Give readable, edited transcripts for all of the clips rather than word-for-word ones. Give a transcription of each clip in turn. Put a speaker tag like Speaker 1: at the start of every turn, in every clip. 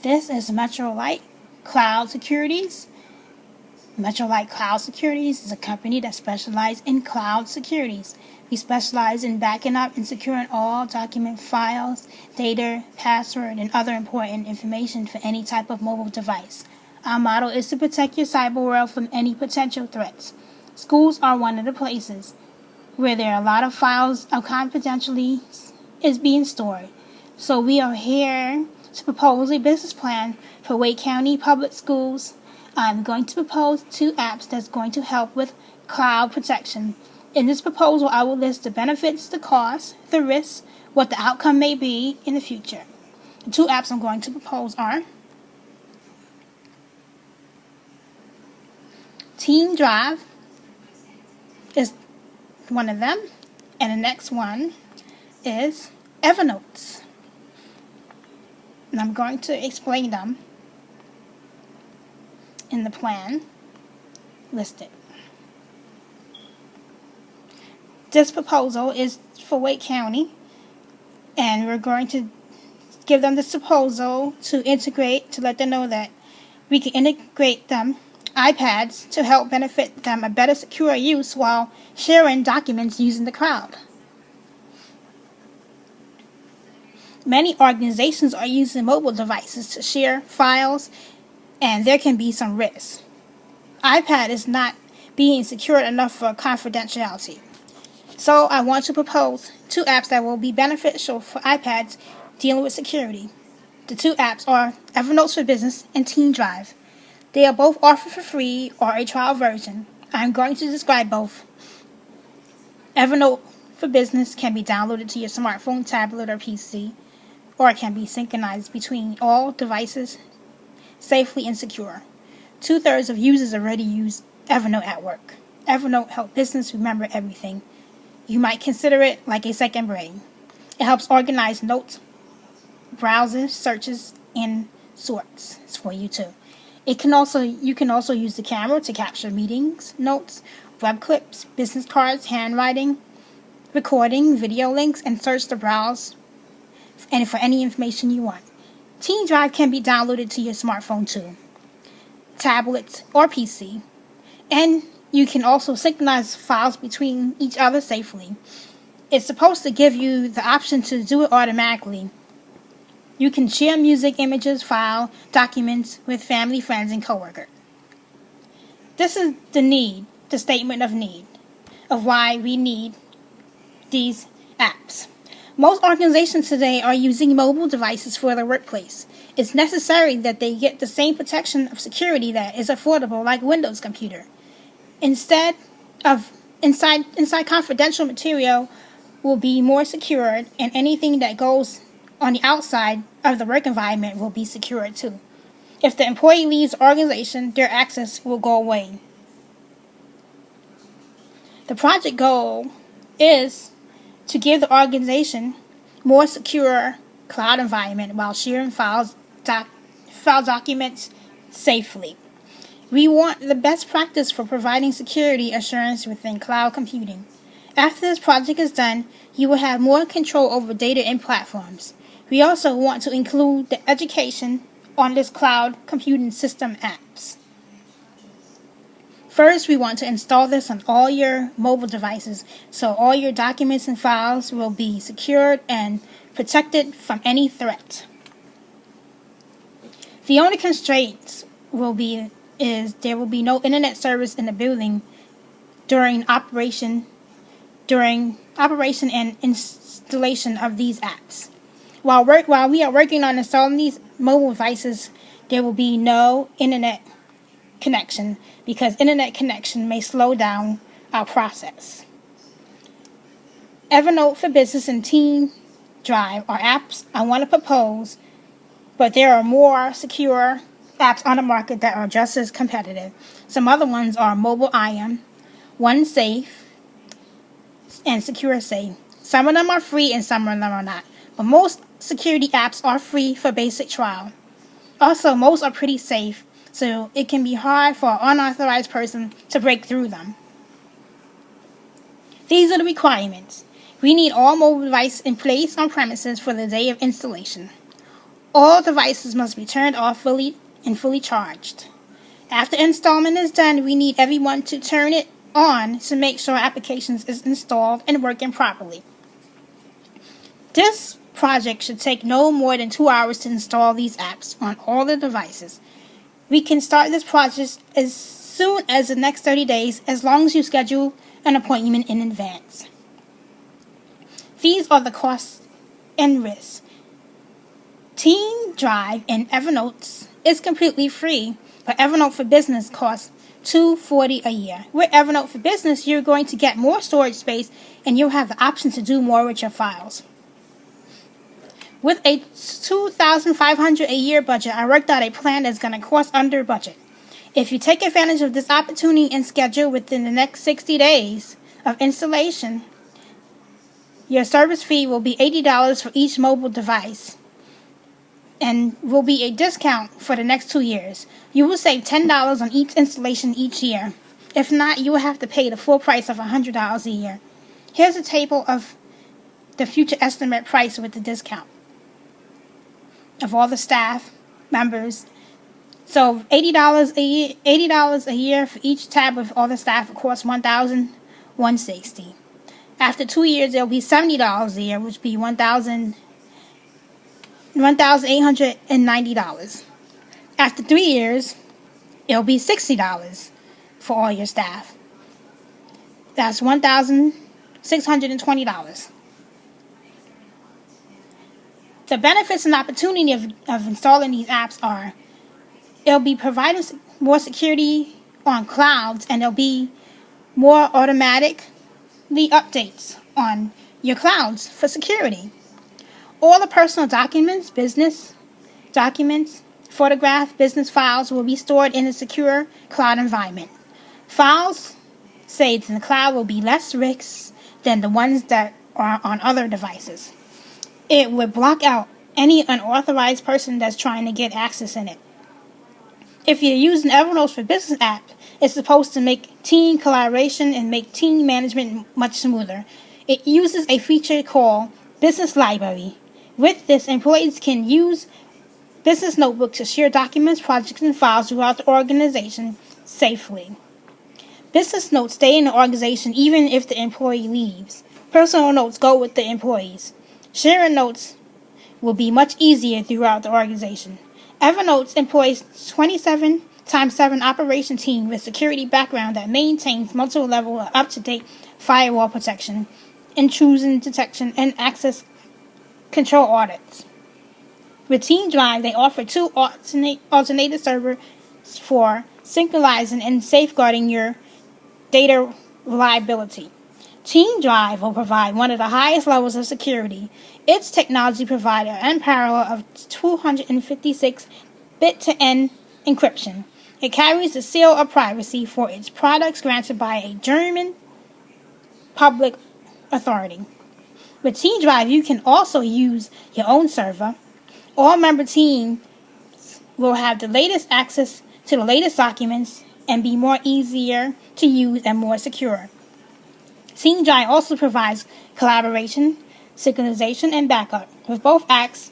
Speaker 1: This is MetroLight Cloud Securities. MetroLight Cloud Securities is a company that specializes in cloud securities. We specialize in backing up and securing all document files, data, password, and other important information for any type of mobile device. Our motto is to protect your cyber world from any potential threats. Schools are one of the places where there are a lot of files of confidentially is being stored. So we are here to propose a business plan for Wake County Public Schools. I'm going to propose 2 apps that's going to help with cloud protection. In this proposal, I will list the benefits, the costs, the risks, what the outcome may be in the future. The 2 apps I'm going to propose are Team Drive is one of them, and the next one is Evernote. And I'm going to explain them in the plan listed. This proposal is for Wake County, and we're going to give them this proposal to let them know that we can integrate them iPads to help benefit them a better secure use while sharing documents using the cloud. Many organizations are using mobile devices to share files, and there can be some risks. iPad is not being secured enough for confidentiality. So I want to propose 2 apps that will be beneficial for iPads dealing with security. The 2 apps are Evernote for Business and Team Drive. They are both offered for free or a trial version. I'm going to describe both. Evernote for Business can be downloaded to your smartphone, tablet, or PC, or it can be synchronized between all devices safely and secure. 2/3 of users already use Evernote at work. Evernote helps business remember everything. You might consider it like a second brain. It helps organize notes, browsers, searches, and sorts. It's for you too. You can also use the camera to capture meetings, notes, web clips, business cards, handwriting, recording, video links, and search the browse and for any information you want. Team Drive can be downloaded to your smartphone too, tablets, or PC. And you can also synchronize files between each other safely. It's supposed to give you the option to do it automatically. You can share music, images, file, documents with family, friends, and coworkers. This is the statement of need, of why we need these apps. Most organizations today are using mobile devices for their workplace. It's necessary that they get the same protection of security that is affordable like Windows computer. Inside confidential material will be more secured, and anything that goes on the outside of the work environment will be secured too. If the employee leaves the organization, their access will go away. The project goal is to give the organization more secure cloud environment while sharing file documents safely. We want the best practice for providing security assurance within cloud computing. After this project is done, you will have more control over data and platforms. We also want to include the education on this cloud computing system apps. First, we want to install this on all your mobile devices, so all your documents and files will be secured and protected from any threat. The only constraints is there will be no internet service in the building during operation and installation of these apps. While we are working on installing these mobile devices, there will be no internet connection because internet connection may slow down our process. Evernote for Business and Team Drive are apps I want to propose, but there are more secure apps on the market that are just as competitive. Some other ones are Mobile IM, OneSafe, and SecureSafe. Some of them are free and some of them are not, but most security apps are free for basic trial. Also, most are pretty safe, so it can be hard for an unauthorized person to break through them. These are the requirements. We need all mobile devices in place on premises for the day of installation. All devices must be turned off fully charged. After installation is done, we need everyone to turn it on to make sure applications is installed and working properly. This project should take no more than 2 hours to install these apps on all the devices. We can start this project as soon as the next 30 days as long as you schedule an appointment in advance. These are the costs and risks. Team Drive and Evernote is completely free, but Evernote for Business costs $240 a year. With Evernote for Business, you're going to get more storage space and you'll have the option to do more with your files. With a $2,500 a year budget, I worked out a plan that's going to cost under budget. If you take advantage of this opportunity and schedule within the next 60 days of installation, your service fee will be $80 for each mobile device and will be a discount for the next 2 years. You will save $10 on each installation each year. If not, you will have to pay the full price of $100 a year. Here's a table of the future estimate price with the discount of all the staff members. So $80 a year for each tab of all the staff will cost $1,160. After 2 years, it'll be $70 a year, which would be $1,890. After 3 years, it'll be $60 for all your staff. That's $1,620. The benefits and opportunity of installing these apps are it'll be providing more security on clouds, and there'll be more automatically updates on your clouds for security. All the personal documents, business documents, photograph, business files will be stored in a secure cloud environment. Files saved in the cloud will be less risks than the ones that are on other devices. It would block out any unauthorized person that's trying to get access in it. If you're using Evernote for Business app, it's supposed to make team collaboration and make team management much smoother. It uses a feature called Business Library. With this, employees can use Business Notebook to share documents, projects, and files throughout the organization safely. Business notes stay in the organization even if the employee leaves. Personal notes go with the employees. Sharing notes will be much easier throughout the organization. Evernote employs 27x7 operation team with security background that maintains multiple level of up-to-date firewall protection, intrusion detection, and access control audits. With Team Drive, they offer 2 alternative servers for synchronizing and safeguarding your data reliability. Team Drive will provide one of the highest levels of security. Its technology provides an unparalleled of 256 bit-to-end encryption. It carries the seal of privacy for its products granted by a German public authority. With Team Drive, you can also use your own server. All member teams will have the latest access to the latest documents and be more easier to use and more secure. Team Drive also provides collaboration, synchronization, and backup. With both apps,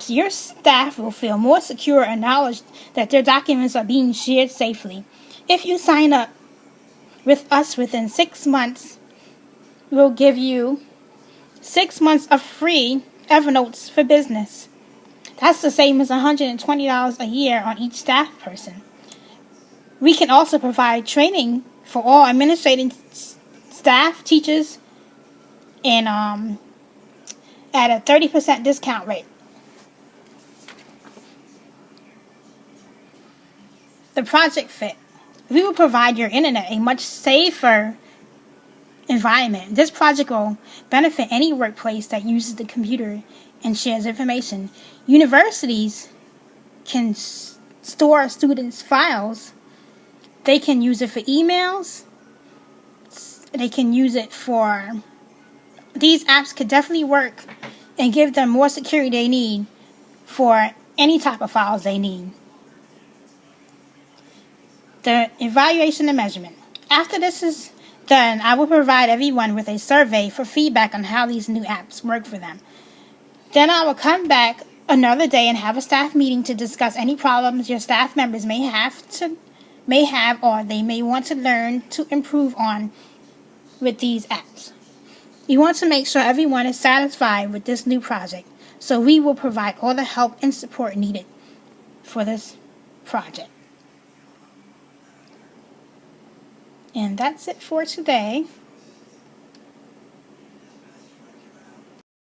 Speaker 1: your staff will feel more secure and knowledge that their documents are being shared safely. If you sign up with us within 6 months, we'll give you 6 months of free Evernote for Business. That's the same as $120 a year on each staff person. We can also provide training for all administrating staff, teachers, and at a 30% discount rate. The project fit. We will provide your internet a much safer environment. This project will benefit any workplace that uses the computer and shares information. Universities can store students' files. They can use it for emails. They can use it for... These apps could definitely work and give them more security they need for any type of files they need. The evaluation and measurement. After this is done, I will provide everyone with a survey for feedback on how these new apps work for them. Then I will come back another day and have a staff meeting to discuss any problems your staff members may have or they may want to learn to improve on with these apps. We want to make sure everyone is satisfied with this new project, so we will provide all the help and support needed for this project. And that's it for today.